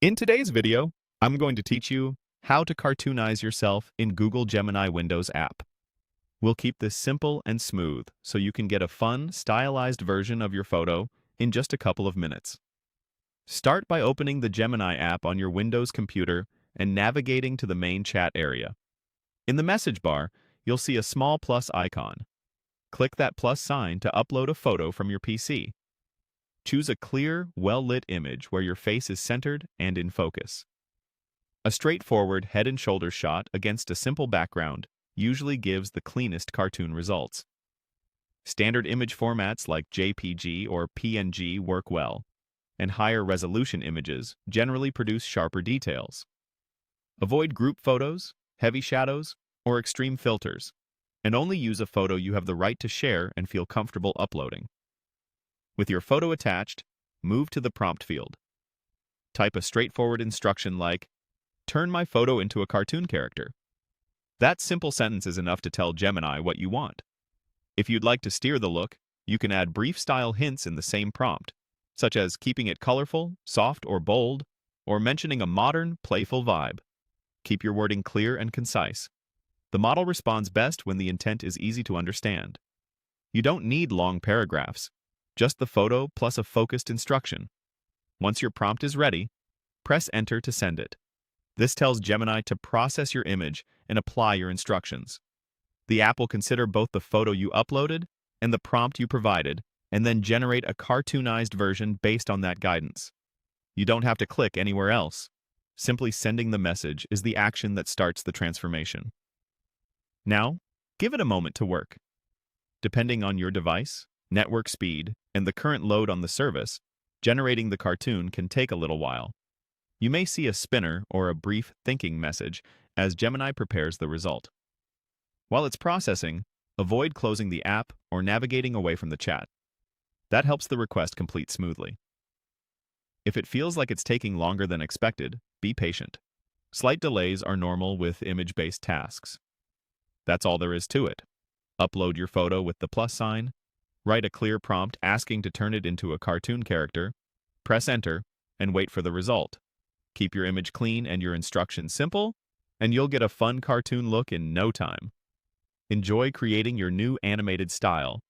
In today's video, I'm going to teach you how to cartoonize yourself in Google Gemini Windows app. We'll keep this simple and smooth so you can get a fun, stylized version of your photo in just a couple of minutes. Start by opening the Gemini app on your Windows computer and navigating to the main chat area. In the message bar, you'll see a small plus icon. Click that plus sign to upload a photo from your PC. Choose a clear, well-lit image where your face is centered and in focus. A straightforward head and shoulders shot against a simple background usually gives the cleanest cartoon results. Standard image formats like JPG or PNG work well, and higher resolution images generally produce sharper details. Avoid group photos, heavy shadows, or extreme filters, and only use a photo you have the right to share and feel comfortable uploading. With your photo attached, move to the prompt field. Type a straightforward instruction like, "Turn my photo into a cartoon character." That simple sentence is enough to tell Gemini what you want. If you'd like to steer the look, you can add brief style hints in the same prompt, such as keeping it colorful, soft, or bold, or mentioning a modern, playful vibe. Keep your wording clear and concise. The model responds best when the intent is easy to understand. You don't need long paragraphs, just the photo plus a focused instruction. Once your prompt is ready, press Enter to send it. This tells Gemini to process your image and apply your instructions. The app will consider both the photo you uploaded and the prompt you provided, and then generate a cartoonized version based on that guidance. You don't have to click anywhere else. Simply sending the message is the action that starts the transformation. Now, give it a moment to work. Depending on your device, network speed, and the current load on the service, generating the cartoon can take a little while. You may see a spinner or a brief thinking message as Gemini prepares the result. While it's processing, avoid closing the app or navigating away from the chat. That helps the request complete smoothly. If it feels like it's taking longer than expected, be patient. Slight delays are normal with image-based tasks. That's all there is to it. Upload your photo with the plus sign, write a clear prompt asking to turn it into a cartoon character, press Enter, and wait for the result. Keep your image clean and your instructions simple, and you'll get a fun cartoon look in no time. Enjoy creating your new animated style